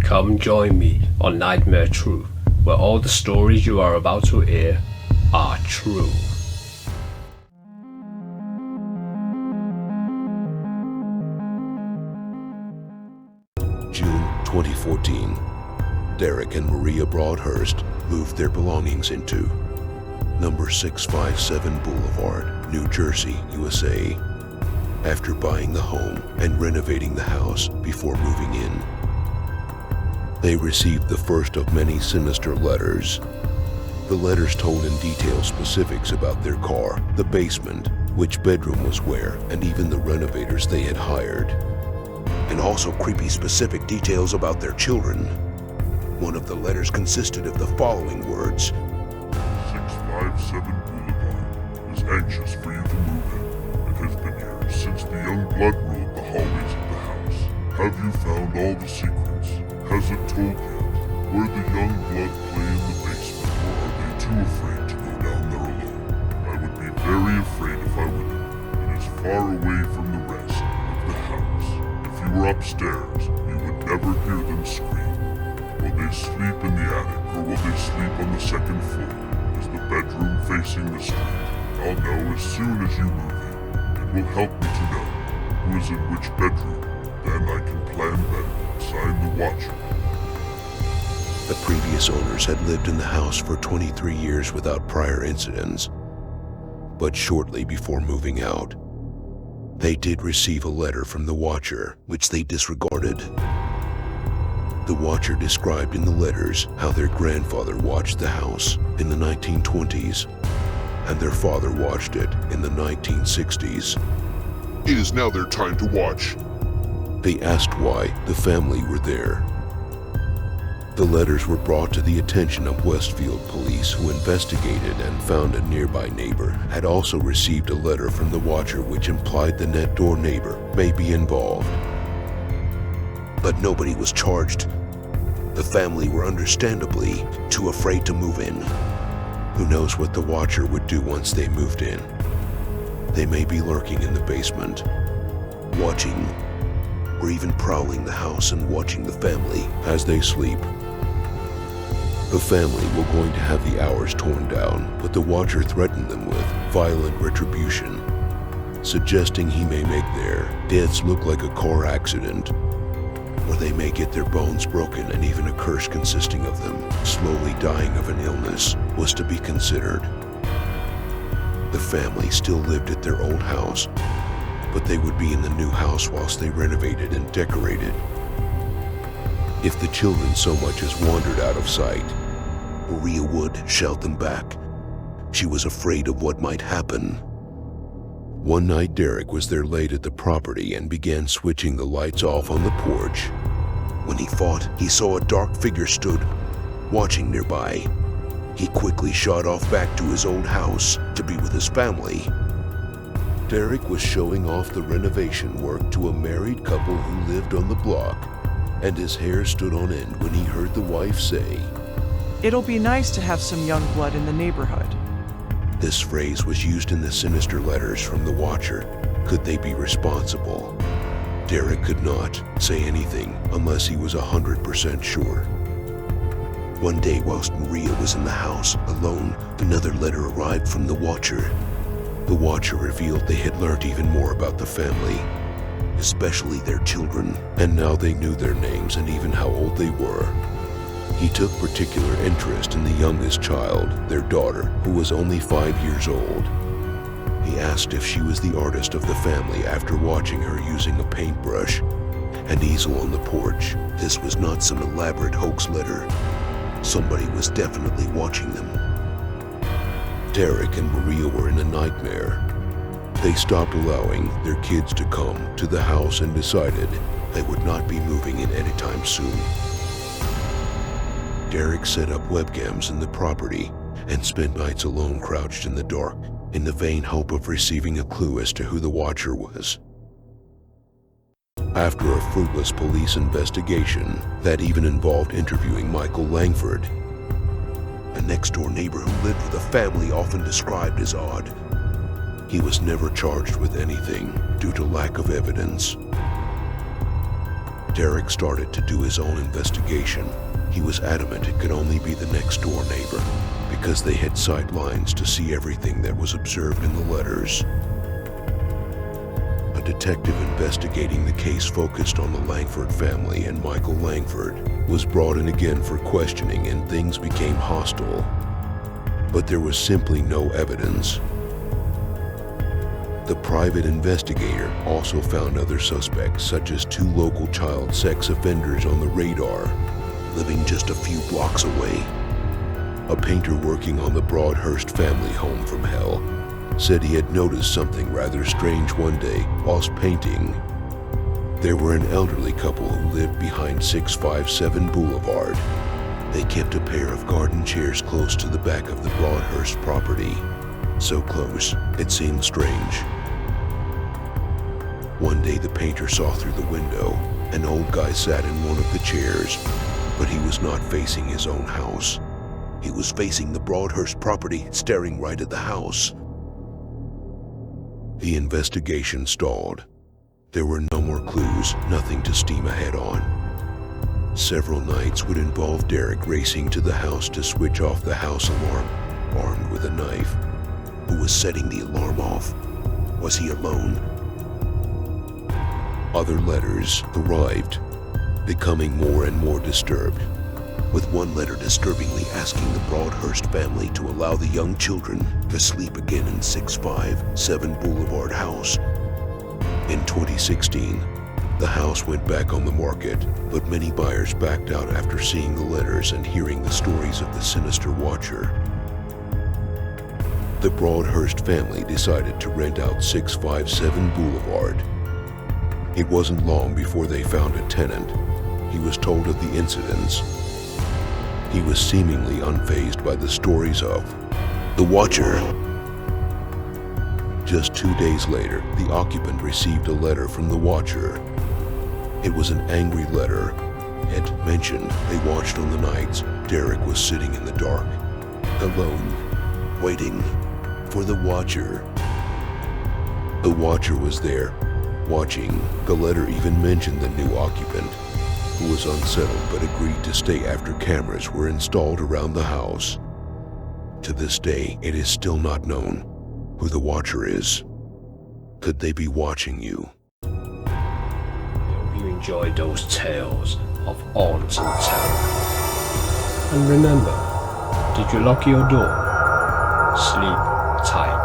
Come join me on Nightmare Truth, where all the stories you are about to hear are true. June 2014. Derek and Maria Broadhurst moved their belongings into number 657 Boulevard, New Jersey, USA, after buying the home and renovating the house before moving in. They received the first of many sinister letters. The letters told in detail specifics about their car, the basement, which bedroom was where, and even the renovators they had hired. And also creepy specific details about their children. One of the letters consisted of the following words: 657 Boulevard is anxious for you to move in. It has been years since the young blood ruled the hallways of the house. Have you found all the secrets? Has it told yet where the young blood play in the basement, or are they too afraid to go down there alone? I would be very afraid if I were there. It is far away from the rest of the house. If you were upstairs, you would never hear them scream. Will they sleep in the attic, or will they sleep on the second floor? Is the bedroom facing the street? I'll know as soon as you move in. It will help me to know who is in which bedroom. Then I can plan better and sign the watcher. The previous owners had lived in the house for 23 years without prior incidents. But shortly before moving out, they did receive a letter from the watcher, which they disregarded. The watcher described in the letters how their grandfather watched the house in the 1920s, and their father watched it in the 1960s. It is now their time to watch. They asked why the family were there. The letters were brought to the attention of Westfield police, who investigated and found a nearby neighbor had also received a letter from the watcher which implied the net door neighbor may be involved. But nobody was charged. The family were understandably too afraid to move in. Who knows what the watcher would do once they moved in? They may be lurking in the basement, watching, or even prowling the house and watching the family as they sleep. The family were going to have the hours torn down, but the watcher threatened them with violent retribution, suggesting he may make their deaths look like a car accident, or they may get their bones broken, and even a curse consisting of them slowly dying of an illness was to be considered. The family still lived at their old house, but they would be in the new house whilst they renovated and decorated. If the children so much as wandered out of sight, Maria would shout them back. She was afraid of what might happen. One night, Derek was there late at the property and began switching the lights off on the porch. When he thought he saw a dark figure stood watching nearby, he quickly shot off back to his old house to be with his family. Derek was showing off the renovation work to a married couple who lived on the block, and his hair stood on end when he heard the wife say, "It'll be nice to have some young blood in the neighborhood." This phrase was used in the sinister letters from the watcher. Could they be responsible? Derek could not say anything unless he was 100% sure. One day, whilst Maria was in the house alone, another letter arrived from the watcher. The watcher revealed they had learned even more about the family, especially their children, and now they knew their names and even how old they were. He took particular interest in the youngest child, their daughter, who was only 5 years old. He asked if she was the artist of the family after watching her using a paintbrush and easel on the porch. This was not some elaborate hoax letter. Somebody was definitely watching them. Derek and Maria were in a nightmare. They stopped allowing their kids to come to the house and decided they would not be moving in anytime soon. Derek set up webcams in the property and spent nights alone crouched in the dark in the vain hope of receiving a clue as to who the watcher was. After a fruitless police investigation that even involved interviewing Michael Langford, a next-door neighbor who lived with a family often described as odd, he was never charged with anything due to lack of evidence. Derek started to do his own investigation. He was adamant it could only be the next door neighbor, because they had sight lines to see everything that was observed in the letters. A detective investigating the case focused on the Langford family, and Michael Langford was brought in again for questioning, and things became hostile. But there was simply no evidence. The private investigator also found other suspects, such as 2 local child sex offenders on the radar, living just a few blocks away. A painter working on the Broadhurst family home from hell said he had noticed something rather strange one day whilst painting. There were an elderly couple who lived behind 657 Boulevard. They kept a pair of garden chairs close to the back of the Broadhurst property. So close, it seemed strange. One day the painter saw through the window. An old guy sat in one of the chairs, but he was not facing his own house. He was facing the Broadhurst property, staring right at the house. The investigation stalled. There were no more clues, nothing to steam ahead on. Several nights would involve Derek racing to the house to switch off the house alarm, armed with a knife. Who was setting the alarm off? Was he alone? Other letters arrived, becoming more and more disturbed, with one letter disturbingly asking the Broadhurst family to allow the young children to sleep again in 657 Boulevard house. In 2016, the house went back on the market, but many buyers backed out after seeing the letters and hearing the stories of the sinister watcher. The Broadhurst family decided to rent out 657 Boulevard. It wasn't long before they found a tenant. He was told of the incidents. He was seemingly unfazed by the stories of the watcher. Just 2 days later, the occupant received a letter from the watcher. It was an angry letter. It mentioned they watched on the nights Derek was sitting in the dark, alone, waiting for the watcher. The watcher was there, watching. The letter even mentioned the new occupant, who was unsettled but agreed to stay after cameras were installed around the house. To this day, it is still not known who the watcher is. Could they be watching you? I hope you enjoyed those tales of haunts and terror. And remember, did you lock your door? Sleep tight.